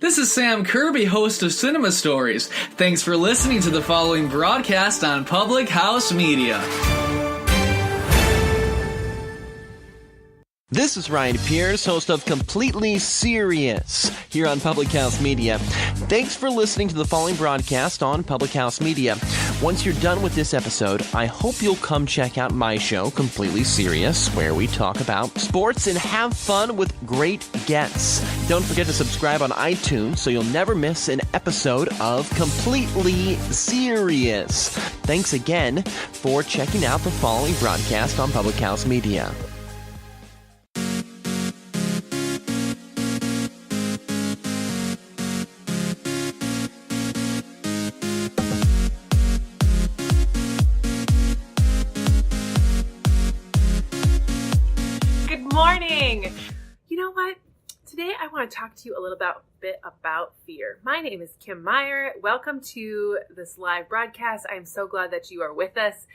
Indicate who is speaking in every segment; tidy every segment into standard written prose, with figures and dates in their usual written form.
Speaker 1: This is Sam Kirby, host of Cinema Stories. Thanks for listening to the following broadcast on Public House Media.
Speaker 2: This is Ryan Pierce, host of Completely Serious here on Public House Media. Thanks for listening to the following broadcast on Public House Media. Once you're done with this episode, I hope you'll come check out my show, Completely Serious, where we talk about sports and have fun with great guests. Don't forget to subscribe on iTunes so you'll never miss an episode of Completely Serious. Thanks again for checking out the following broadcast on Public House Media.
Speaker 3: You know what? Today I want to talk to you a little bit about fear. My name is Kim Meyer. Welcome to this live broadcast. I am so glad that you are with us.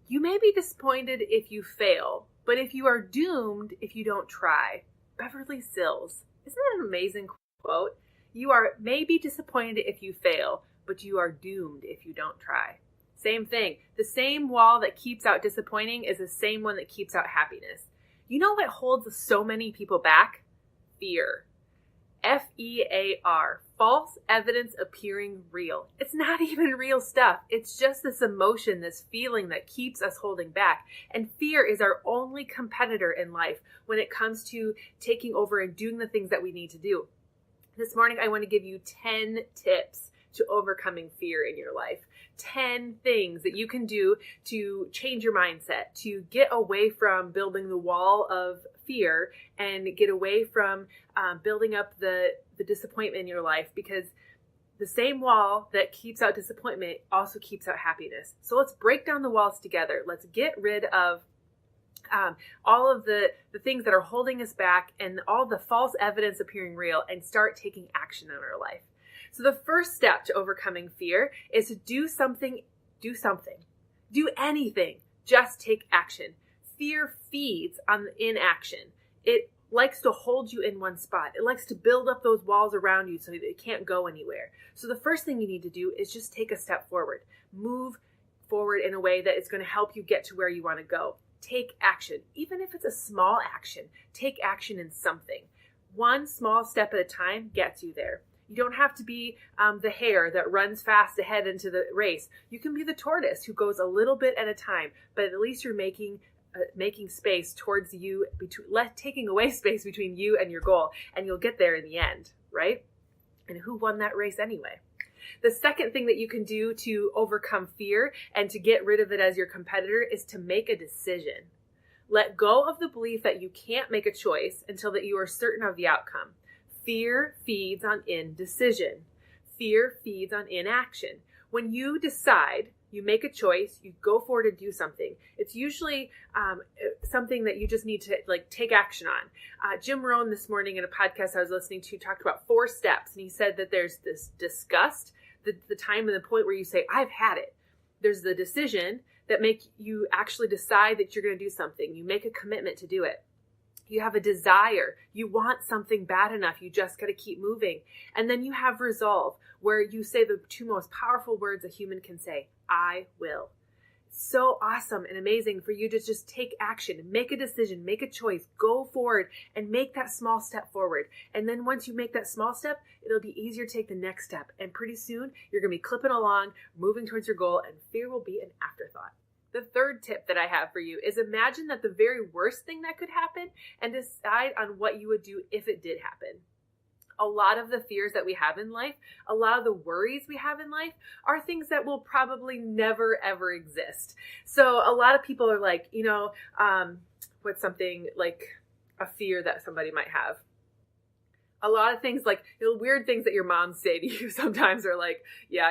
Speaker 3: You may be disappointed if you fail, but if you are doomed if you don't try. Beverly Sills. Isn't that an amazing quote? You may be disappointed if you fail, but you are doomed if you don't try. Same thing. The same wall that keeps out disappointing is the same one that keeps out happiness. You know what holds so many people back? Fear. F-E-A-R. False evidence appearing real. It's not even real stuff. It's just this emotion, this feeling that keeps us holding back. And fear is our only competitor in life when it comes to taking over and doing the things that we need to do. This morning, I want to give you 10 tips to overcoming fear in your life. 10 things that you can do to change your mindset, to get away from building the wall of fear and get away from building up the disappointment in your life, because the same wall that keeps out disappointment also keeps out happiness. So let's break down the walls together. Let's get rid of all of the things that are holding us back and all the false evidence appearing real, and start taking action in our life. So the first step to overcoming fear is to do something. Do anything. Just take action. Fear feeds on inaction. It likes to hold you in one spot. It likes to build up those walls around you so that it can't go anywhere. So the first thing you need to do is just take a step forward. Move forward in a way that is going to help you get to where you want to go. Take action. Even if it's a small action, take action in something. One small step at a time gets you there. You don't have to be the hare that runs fast ahead into the race. You can be the tortoise who goes a little bit at a time, but at least you're making space towards you, taking away space between you and your goal, and you'll get there in the end, right? And who won that race anyway? The second thing that you can do to overcome fear and to get rid of it as your competitor is to make a decision. Let go of the belief that you can't make a choice until that you are certain of the outcome. Fear feeds on indecision. Fear feeds on inaction. When you decide, you make a choice, you go forward and do something. It's usually something that you just need to take action on. Jim Rohn this morning in a podcast I was listening to talked about 4 steps. And he said that there's this disgust, the time and the point where you say, I've had it. There's the decision that make you actually decide that you're going to do something. You make a commitment to do it. You have a desire. You want something bad enough. You just got to keep moving. And then you have resolve, where you say the 2 most powerful words a human can say, I will. So awesome and amazing for you to just take action, make a decision, make a choice, go forward and make that small step forward. And then once you make that small step, it'll be easier to take the next step. And pretty soon you're going to be clipping along, moving towards your goal, and fear will be an afterthought. The third tip that I have for you is imagine that the very worst thing that could happen and decide on what you would do if it did happen. A lot of the fears that we have in life, a lot of the worries we have in life are things that will probably never, ever exist. So a lot of people are like, what's something like a fear that somebody might have? A lot of things like weird things that your moms say to you sometimes are like, yeah,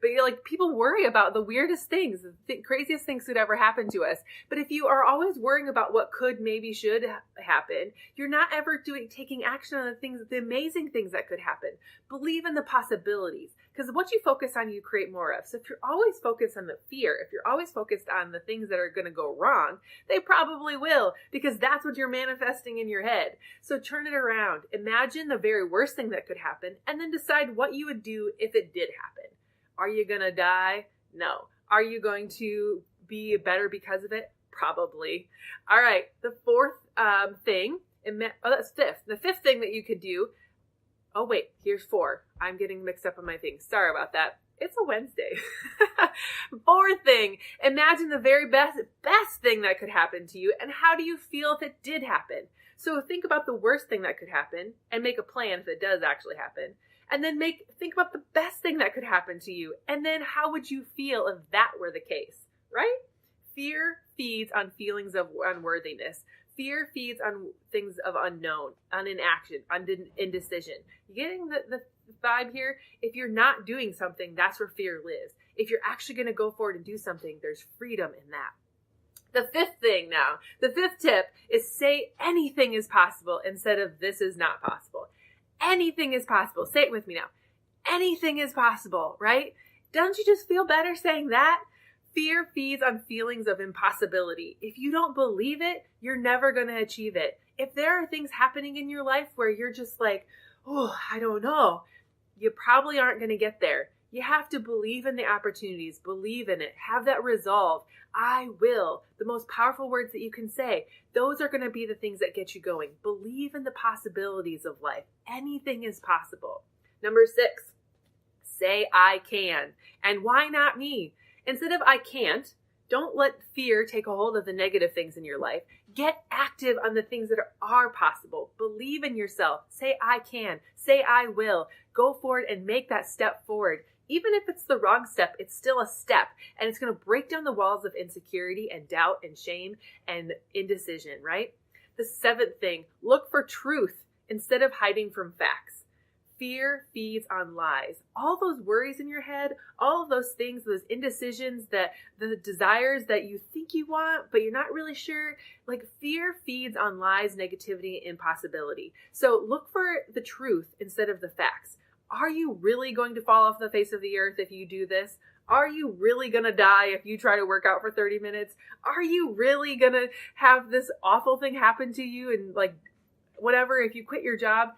Speaker 3: But you're like, people worry about the weirdest things, the craziest things could ever happen to us. But if you are always worrying about what could, maybe should happen, you're not ever taking action on the amazing things that could happen. Believe in the possibilities. Because what you focus on, you create more of. So if you're always focused on the fear, if you're always focused on the things that are going to go wrong, they probably will, because that's what you're manifesting in your head. So turn it around. Imagine the very worst thing that could happen, and then decide what you would do if it did happen. Are you going to die? No. Are you going to be better because of it? Probably. All right. The fourth thing, that's fifth. The fifth thing that you could do. Oh, wait, here's 4. I'm getting mixed up on my things. Sorry about that. It's a Wednesday. Fourth thing, imagine the very best thing that could happen to you, and how do you feel if it did happen? So think about the worst thing that could happen and make a plan if it does actually happen. And then think about the best thing that could happen to you, and then how would you feel if that were the case, right? Fear feeds on feelings of unworthiness. Fear feeds on things of unknown, on inaction, on indecision. You getting the vibe here? If you're not doing something, that's where fear lives. If you're actually going to go forward and do something, there's freedom in that. The fifth tip is say anything is possible instead of this is not possible. Anything is possible. Say it with me now. Anything is possible, right? Don't you just feel better saying that? Fear feeds on feelings of impossibility. If you don't believe it, you're never going to achieve it. If there are things happening in your life where you're just like, oh, I don't know, you probably aren't going to get there. You have to believe in the opportunities, believe in it, have that resolve. I will. The most powerful words that you can say, those are going to be the things that get you going. Believe in the possibilities of life. Anything is possible. Number 6, say I can. And why not me? Instead of I can't, don't let fear take a hold of the negative things in your life. Get active on the things that are possible. Believe in yourself. Say I can. Say I will. Go forward and make that step forward. Even if it's the wrong step, it's still a step. And it's going to break down the walls of insecurity and doubt and shame and indecision, right? The 7th thing, look for truth instead of hiding from facts. Fear feeds on lies. All those worries in your head, all of those things, those indecisions, that the desires that you think you want, but you're not really sure, like fear feeds on lies, negativity, impossibility. So look for the truth instead of the facts. Are you really going to fall off the face of the earth if you do this? Are you really going to die if you try to work out for 30 minutes? Are you really going to have this awful thing happen to you and like whatever if you quit your job?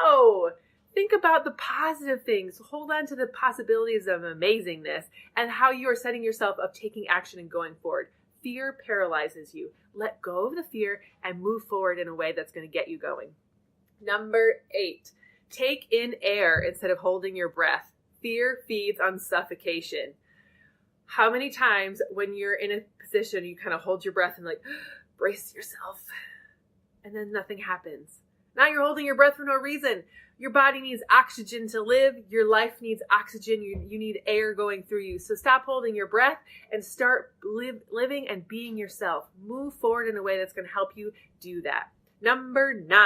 Speaker 3: No. Think about the positive things. Hold on to the possibilities of amazingness and how you are setting yourself up, taking action and going forward. Fear paralyzes you. Let go of the fear and move forward in a way that's going to get you going. Number 8, take in air instead of holding your breath. Fear feeds on suffocation. How many times when you're in a position, you kind of hold your breath and like, brace yourself, and then nothing happens. Now you're holding your breath for no reason. Your body needs oxygen to live. Your life needs oxygen. You need air going through you. So stop holding your breath and start living and being yourself. Move forward in a way that's going to help you do that. Number 9,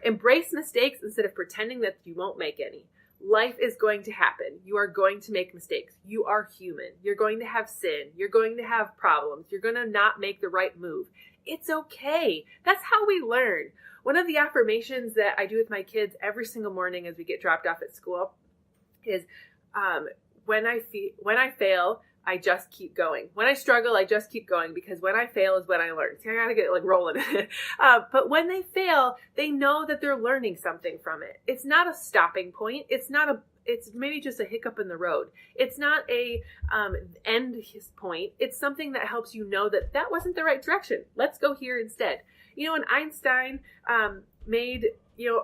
Speaker 3: embrace mistakes instead of pretending that you won't make any. Life is going to happen. You are going to make mistakes. You are human. You're going to have sin. You're going to have problems. You're going to not make the right move. It's okay. That's how we learn. One of the affirmations that I do with my kids every single morning as we get dropped off at school is when I fail, I just keep going. When I struggle, I just keep going, because when I fail is when I learn. See, I gotta get like rolling. But when they fail, they know that they're learning something from it. It's not a stopping point. It's maybe just a hiccup in the road. It's not a end point. It's something that helps you know that wasn't the right direction. Let's go here instead. You know, when Einstein made,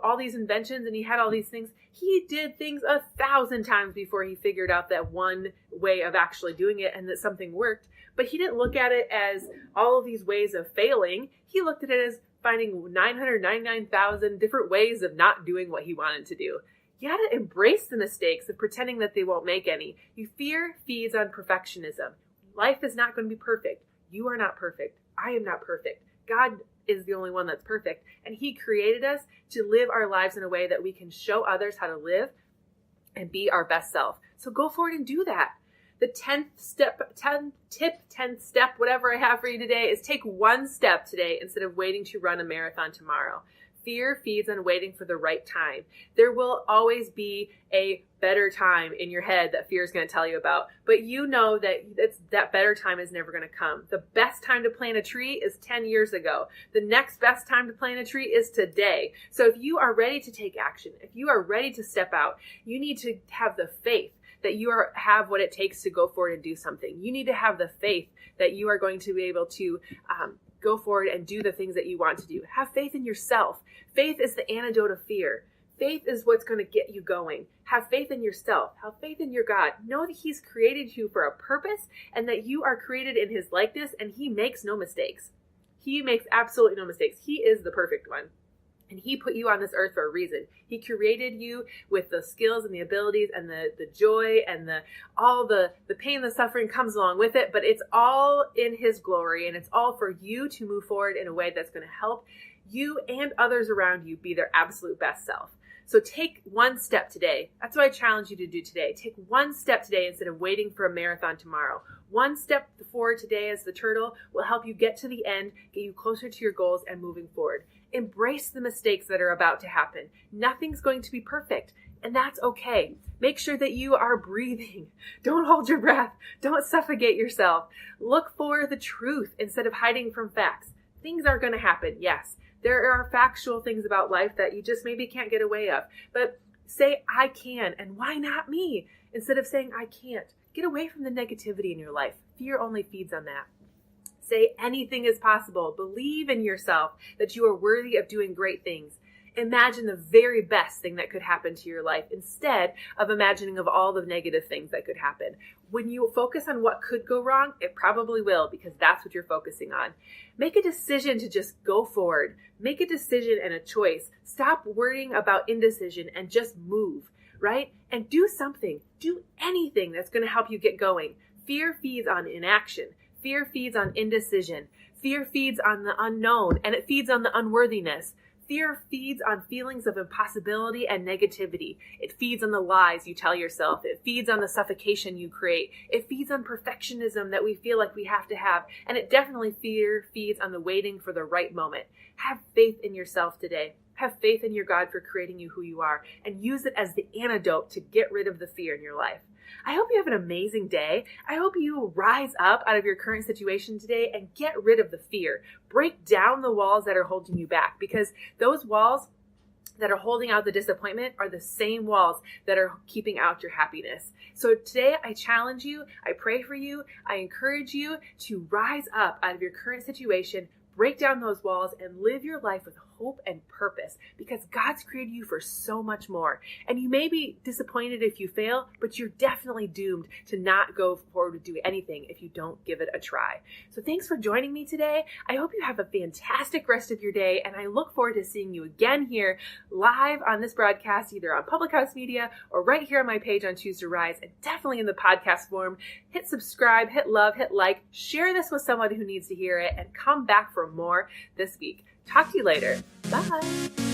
Speaker 3: all these inventions and he had all these things, he did things 1,000 times before he figured out that one way of actually doing it and that something worked. But he didn't look at it as all of these ways of failing. He looked at it as finding 999,000 different ways of not doing what he wanted to do. You got to embrace the mistakes of pretending that they won't make any. Fear feeds on perfectionism. Life is not going to be perfect. You are not perfect. I am not perfect. God is the only one that's perfect. And he created us to live our lives in a way that we can show others how to live and be our best self. So go forward and do that. The 10th step, whatever I have for you today, is take one step today instead of waiting to run a marathon tomorrow. Fear feeds on waiting for the right time. There will always be a better time in your head that fear is going to tell you about, but you know that better time is never going to come. The best time to plant a tree is 10 years ago. The next best time to plant a tree is today. So if you are ready to take action, if you are ready to step out, you need to have the faith that you have what it takes to go forward and do something. You need to have the faith that you are going to be able to go forward and do the things that you want to do. Have faith in yourself. Faith is the antidote of fear. Faith is what's going to get you going. Have faith in yourself. Have faith in your God. Know that He's created you for a purpose and that you are created in His likeness, and He makes no mistakes. He makes absolutely no mistakes. He is the perfect one. And He put you on this earth for a reason. He created you with the skills and the abilities and the joy and all the pain and the suffering comes along with it. But it's all in His glory, and it's all for you to move forward in a way that's going to help you and others around you be their absolute best self. So take one step today. That's what I challenge you to do today. Take one step today instead of waiting for a marathon tomorrow. One step forward today as the turtle will help you get to the end, get you closer to your goals and moving forward. Embrace the mistakes that are about to happen. Nothing's going to be perfect, and that's okay. Make sure that you are breathing. Don't hold your breath. Don't suffocate yourself. Look for the truth instead of hiding from facts. Things are going to happen, yes. There are factual things about life that you just maybe can't get away of. But say, I can, and why not me? Instead of saying, I can't. Get away from the negativity in your life. Fear only feeds on that. Say anything is possible. Believe in yourself that you are worthy of doing great things. Imagine the very best thing that could happen to your life instead of imagining of all the negative things that could happen. When you focus on what could go wrong, it probably will, because that's what you're focusing on. Make a decision to just go forward. Make a decision and a choice. Stop worrying about indecision and just move, right? And do something. Do anything that's going to help you get going. Fear feeds on inaction. Fear feeds on indecision. Fear feeds on the unknown, and it feeds on the unworthiness. Fear feeds on feelings of impossibility and negativity. It feeds on the lies you tell yourself. It feeds on the suffocation you create. It feeds on perfectionism that we feel like we have to have. And it definitely feeds on the waiting for the right moment. Have faith in yourself today. Have faith in your God for creating you who you are, and use it as the antidote to get rid of the fear in your life. I hope you have an amazing day. I hope you rise up out of your current situation today and get rid of the fear. Break down the walls that are holding you back, because those walls that are holding out the disappointment are the same walls that are keeping out your happiness. So today I challenge you, I pray for you, I encourage you to rise up out of your current situation, break down those walls, and live your life with hope and purpose, because God's created you for so much more. And you may be disappointed if you fail, but you're definitely doomed to not go forward to do anything if you don't give it a try. So thanks for joining me today. I hope you have a fantastic rest of your day, and I look forward to seeing you again here live on this broadcast, either on Public House Media or right here on my page on Choose to Rise, and definitely in the podcast form. Hit subscribe, hit love, hit like, share this with someone who needs to hear it, and come back for more this week. Talk to you later. Bye.